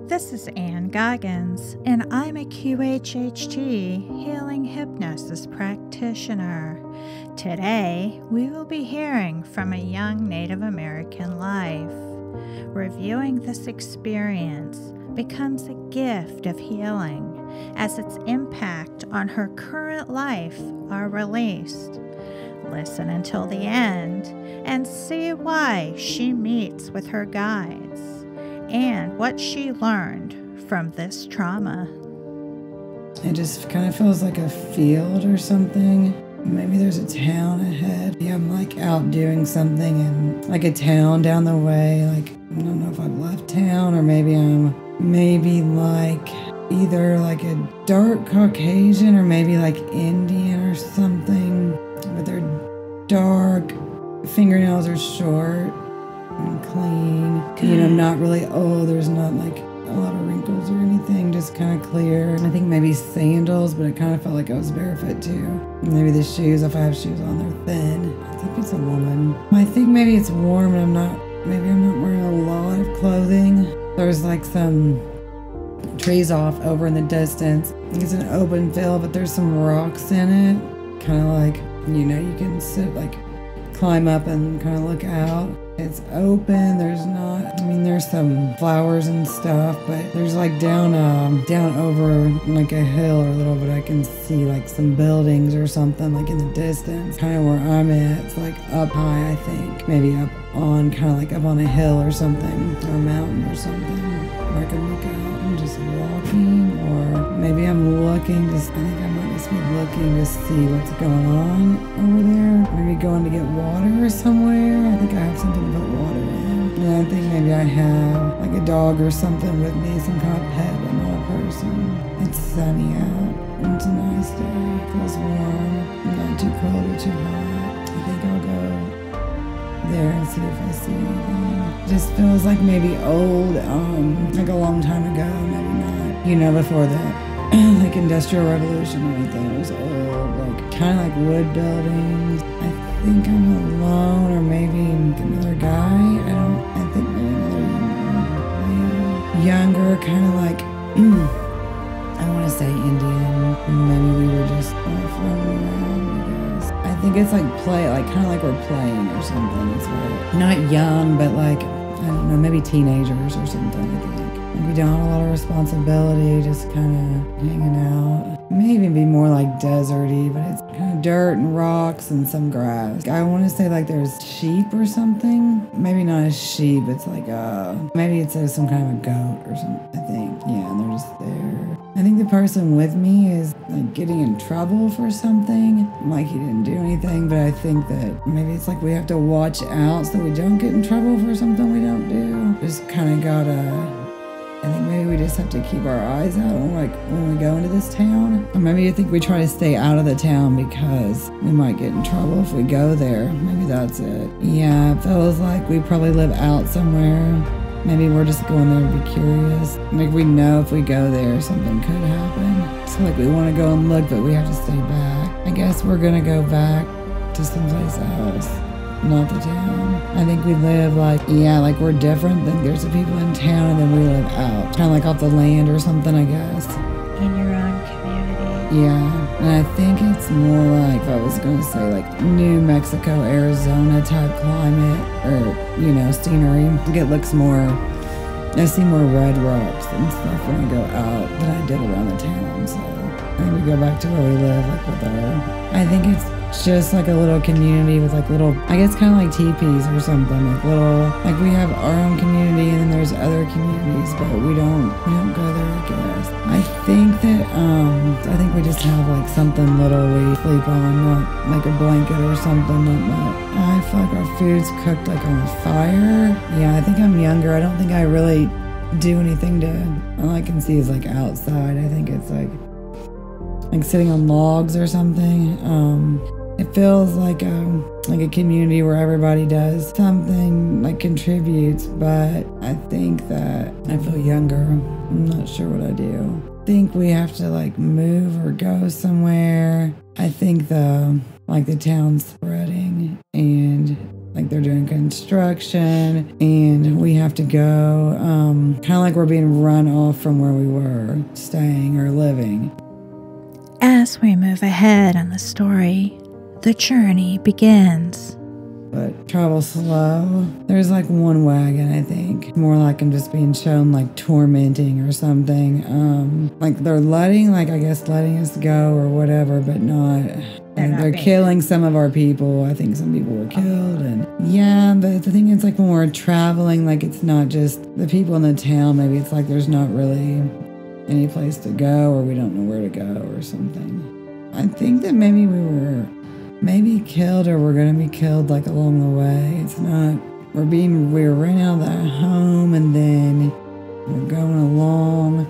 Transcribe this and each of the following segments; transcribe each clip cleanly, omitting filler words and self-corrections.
This is Goggans, and I'm a QHHT Healing Hypnosis Practitioner. Today, we will be hearing from a young Native American life. Reviewing this experience becomes a gift of healing as its impact on her current life are released. Listen until the end and see why she meets with her guides and what she learned from this trauma. It just kind of feels like a field or something. Maybe there's a town ahead. Yeah, I'm like out doing something and like a town down the way. Like, I don't know if I've left town or maybe I'm like either like a dark Caucasian or maybe like Indian or something. But their dark fingernails are short and clean. You know, not really old. There's not like a lot of wrinkles or anything, just kind of clear. I think maybe sandals, but it kind of felt like I was barefoot too. Maybe the shoes, if I have shoes on, they're thin. I think it's a woman. I think maybe it's warm and maybe I'm not wearing a lot of clothing. There's like some trees off over in the distance. It's an open field, but there's some rocks in it. Kind of like, you know, you can sit like climb up and kind of look out. It's open. There's some flowers and stuff, but there's like down over like a hill or a little bit, I can see like some buildings or something like in the distance. Kind of where I'm at, it's like up high, I think. Maybe up on a hill or something, or a mountain or something, where I can look out. I'm just walking, or maybe I'm looking, I think I might just be looking to see what's going on over there. Maybe going to get water somewhere. I think I have something to put water in. And I think maybe I have like a dog or something with me, some kind of pet, but not a person. It's sunny out. It's a nice day. It feels warm. Not too cold or too hot. I think I'll go there and see if I see anything. It just feels like maybe old, like a long time ago, maybe not. You know, before the like Industrial Revolution or anything. It was old, like kind of like wood buildings. I think I'm alone, or maybe another guy. I think maybe another younger, kind of like, I want to say Indian. Maybe we were just running around, I guess. I think it's like kind of like we're playing or something. It's like, not young, but like, I don't know, maybe teenagers or something, I think. We don't have a lot of responsibility, just kind of hanging out. Maybe be more like deserty, but it's kind of dirt and rocks and some grass. I want to say like there's sheep or something. Maybe not a sheep, it's like maybe it's some kind of a goat or something, I think. Yeah, and they're just there. I think the person with me is like getting in trouble for something. Like he didn't do anything, but I think that maybe it's like we have to watch out so we don't get in trouble for something we don't do. Just kind of I think maybe we just have to keep our eyes out when we go into this town. Or maybe I think we try to stay out of the town because we might get in trouble if we go there. Maybe that's it. Yeah, it feels like we probably live out somewhere. Maybe we're just going there to be curious. Like we know if we go there, something could happen. So like we want to go and look, but we have to stay back. I guess we're going to go back to someplace else. Not the town. I think we live like we're different. Like there's the people in town and then we live out. Kind of like off the land or something, I guess. In your own community. Yeah. And I think it's more like, if I was going to say like New Mexico, Arizona type climate or, you know, scenery. It looks more, I see more red rocks and stuff when I go out than I did around the town. So I think we go back to where we live, like with I think it's just like a little community with like little, I guess kind of like teepees or something, like we have our own community and then there's other communities, but we don't go there, I guess. I think that, we just have like something little we sleep on, not like a blanket or something. I feel like our food's cooked like on a fire. Yeah, I think I'm younger. I don't think I really do anything all I can see is like outside. I think it's like sitting on logs or something. It feels like a community where everybody does something, like contributes, but I think that I feel younger. I'm not sure what I do. I think we have to like move or go somewhere. I think the town's spreading and Like they're doing construction and we have to go, kind of like we're being run off from where we were staying or living. As we move ahead in the story, the journey begins. But travel slow. There's like one wagon, I think. More like I'm just being shown like tormenting or something. Like they're letting us go or whatever, but not. They're killing some of our people. I think some people were killed. And yeah, but the thing is like when we're traveling, like it's not just the people in the town. Maybe it's like there's not really any place to go or we don't know where to go or something. I think that maybe we were killed or we're going to be killed like along the way. It's not, we were running out of that home and then we're going along.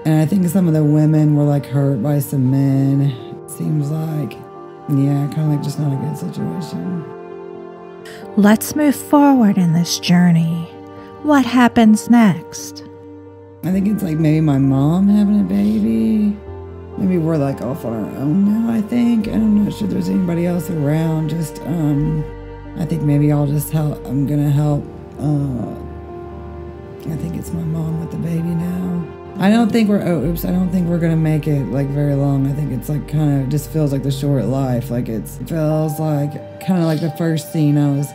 And I think some of the women were like hurt by some men. It seems like, yeah, kind of like just not a good situation. Let's move forward in this journey. What happens next? I think it's like maybe my mom having a baby. Maybe we're like off on our own now, I think. I'm not sure there's anybody else around. Just, I think maybe I'll just help. I'm going to help. I think it's my mom with the baby now. I don't think we're going to make it like very long. I think it's like kind of just feels like the short life. Like it feels like kind of like the first scene I was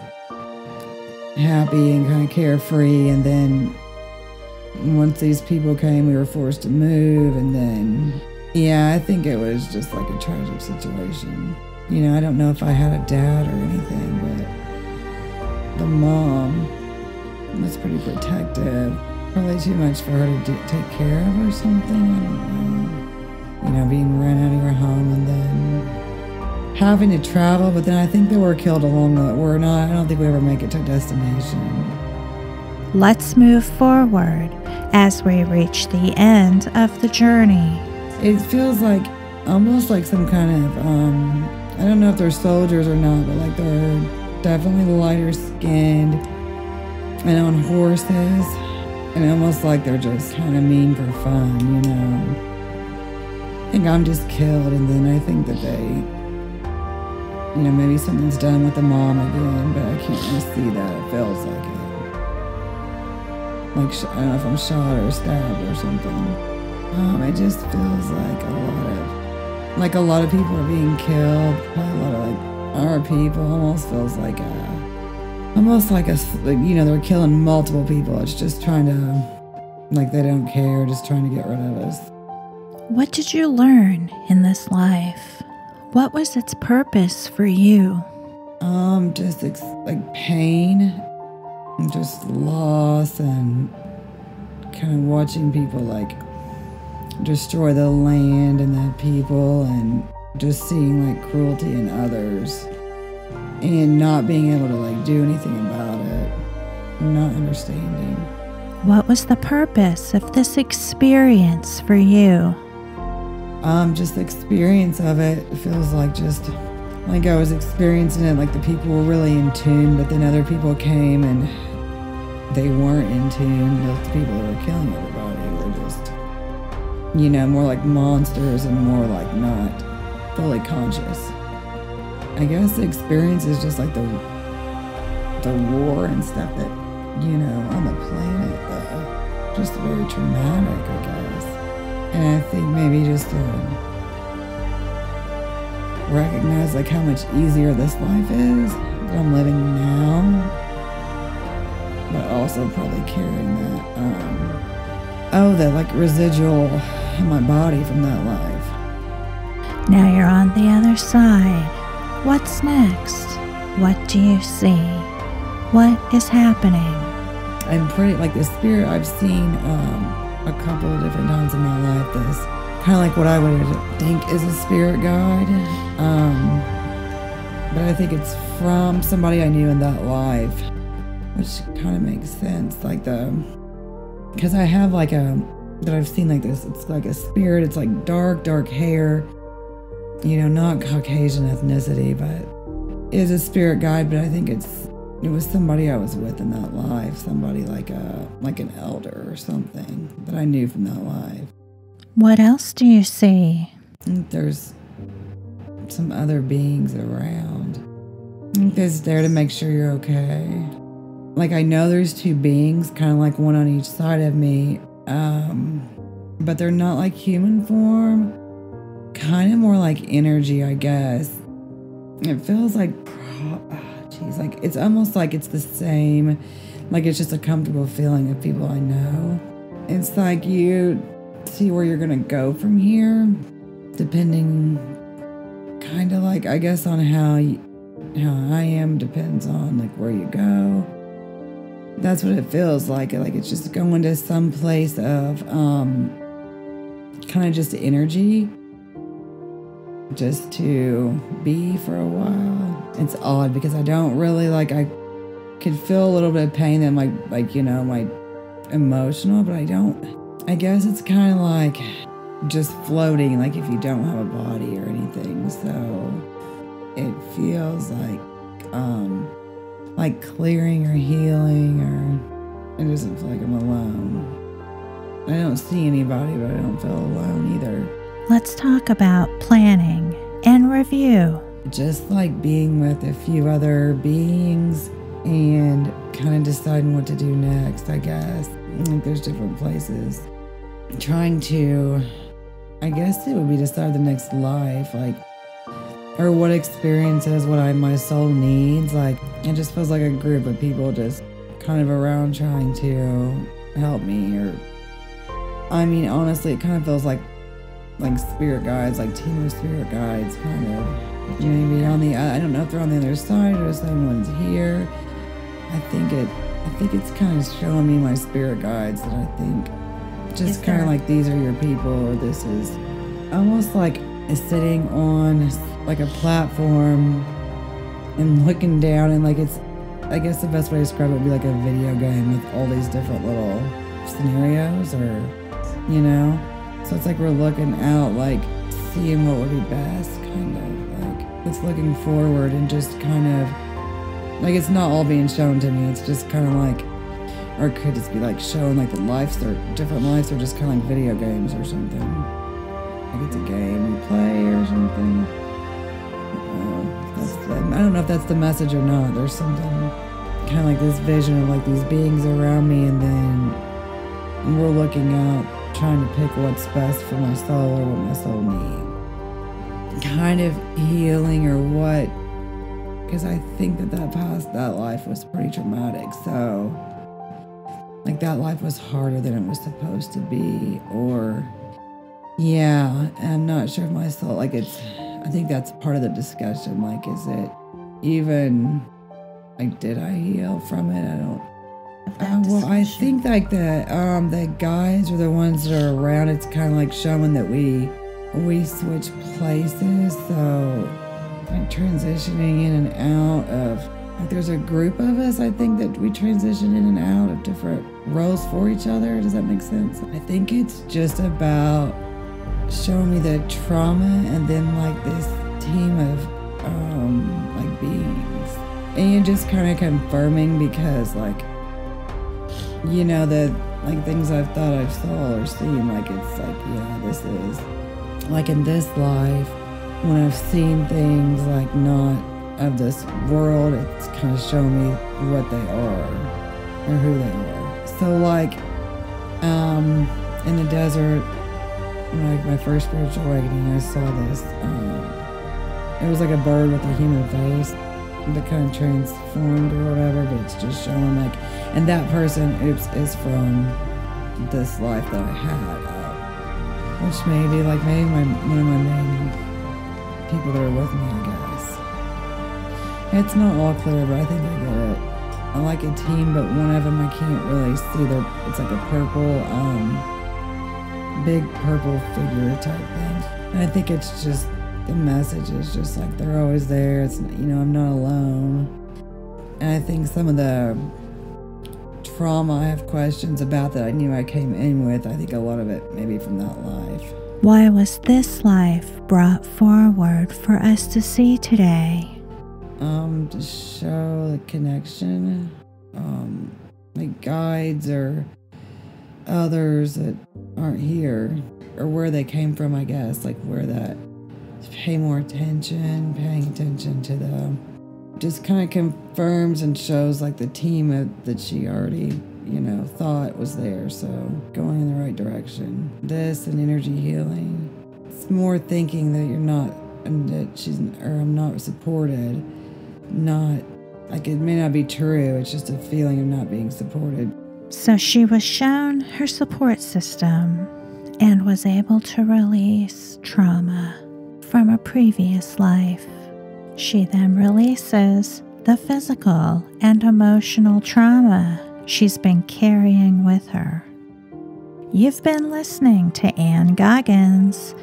happy and kind of carefree. And then once these people came, we were forced to move and then... Yeah, I think it was just like a tragic situation. You know, I don't know if I had a dad or anything, but the mom was pretty protective. Probably too much for her to take care of or something. I don't know. You know, being run out of your home and then having to travel, but then I think they were killed along the way. I don't think we ever make it to a destination. Let's move forward as we reach the end of the journey. It feels like almost like some kind of, I don't know if they're soldiers or not, but like they're definitely lighter skinned and on horses and almost like they're just kind of mean for fun, you know. I think I'm just killed and then I think that they, you know, maybe something's done with the mom again, but I can't really see that. It feels like it. Like, I don't know if I'm shot or stabbed or something. It just feels like a lot of people are being killed. Probably a lot of like our people. Almost feels like you know, they're killing multiple people. It's just trying to, like they don't care, just trying to get rid of us. What did you learn in this life? What was its purpose for you? Just like pain and just loss and kind of watching people like destroy the land and the people and just seeing like cruelty in others and not being able to like do anything about it, not understanding. What was the purpose of this experience for you? Just the experience of it. It feels like just like I was experiencing it, like the people were really in tune, but then other people came and they weren't in tune. The people that were killing everybody were just, you know, more like monsters and more like not fully conscious. I guess the experience is just like the war and stuff that, you know, on the planet, just very traumatic, I guess. And I think maybe just to recognize like how much easier this life is that I'm living now, but also probably carrying that, that like residual in my body from that life. Now you're on the other side. What's next? What do you see? What is happening? I'm pretty, like the spirit I've seen a couple of different times in my life. This kind of like what I would think is a spirit guide. But I think it's from somebody I knew in that life, which kind of makes sense. Like because I have like that I've seen like this, it's like a spirit, it's like dark hair, you know, not Caucasian ethnicity, but is a spirit guide, but I think it was somebody I was with in that life, somebody like an elder or something that I knew from that life. What else do you see? I think there's some other beings around. It's there to make sure you're okay. Like, I know there's two beings, kind of like one on each side of me, but they're not like human form. Kind of more like energy, I guess. It feels like, like it's almost like it's the same. Like it's just a comfortable feeling of people I know. It's like you see where you're gonna go from here, depending, kind of like, I guess, on how I am depends on like where you go. That's what it feels like. Like it's just going to some place of kind of just energy, just to be for a while. It's odd because I don't really like, I could feel a little bit of pain in my emotional, but I don't. I guess it's kind of like just floating, like if you don't have a body or anything. So it feels like clearing or healing, or it doesn't feel like I'm alone. I don't see anybody, but I don't feel alone either. Let's talk about planning and review. Just like being with a few other beings and kind of deciding what to do next, I guess. Like there's different places. Trying to, I guess it would be decide the next life, like, or what experiences, my soul needs. Like, it just feels like a group of people just kind of around trying to help me. Or, I mean, honestly, it kind of feels like spirit guides, like team of spirit guides, kind of. Maybe on the, I don't know if they're on the other side or if someone's here. I think it's kind of showing me my spirit guides that I think just kind of like these are your people, or this is almost like sitting on like a platform and looking down, and like it's, I guess the best way to describe it would be like a video game with all these different little scenarios, or, you know, so it's like we're looking out, like seeing what would be best, kind of like it's looking forward and just kind of like it's not all being shown to me. It's just kind of like, or it could just be like showing like the lives, or different lives, or just kind of like video games or something. Like it's a game you play or something. I don't know if that's the message or not. There's something kind of like this vision of like these beings around me, and then we're looking out, trying to pick what's best for my soul or what my soul needs. Kind of healing or what, because I think that life was pretty traumatic. So like that life was harder than it was supposed to be, or yeah, I'm not sure if my soul, like it's, I think that's part of the discussion. Like, is it even, like, did I heal from it? I don't. Well, I think like the guys are the ones that are around. It's kind of like showing that we switch places. So like transitioning in and out of, like there's a group of us, I think, that we transition in and out of different roles for each other. Does that make sense? I think it's just about showing me the trauma, and then like this team of like beings, and you're just kind of confirming, because like, you know, the like things I've thought I saw or seen, like it's like, yeah, this is like in this life when I've seen things like not of this world, it's kind of showing me what they are or who they are. So like in the desert, like my first spiritual awakening, I saw this. It was like a bird with a human face that kind of transformed or whatever, but it's just showing like, and that person, is from this life that I had, which maybe like one of my main people that are with me, I guess. It's not all clear, but I think I get it. I like a team, but one of them I can't really see. It's like a purple, big purple figure type thing. And I think it's just, the message is just like they're always there. It's, you know, I'm not alone. And I think some of the trauma I have questions about that I knew I came in with, I think a lot of it maybe from that life. Why was this life brought forward for us to see today? To show the connection, like guides or others that aren't here, or where they came from, I guess, like where that, paying attention to the just kind of confirms and shows like the team that she already, thought was there. So going in the right direction. This and energy healing. It's more thinking that you're not, and that I'm not supported. Not, like it may not be true. It's just a feeling of not being supported. So she was shown her support system and was able to release trauma from a previous life. She then releases the physical and emotional trauma she's been carrying with her. You've been listening to Ann Goggans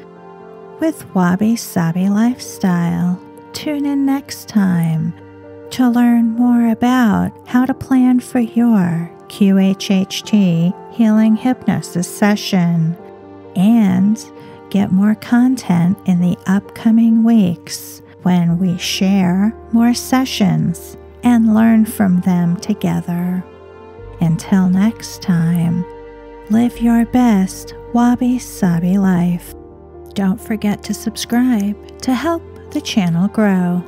with Wabi-Sabi-Lifestyle. Tune in next time to learn more about how to plan for your QHHT healing hypnosis session and get more content in the upcoming weeks when we share more sessions and learn from them together. Until next time, live your best Wabi-Sabi life. Don't forget to subscribe to help the channel grow.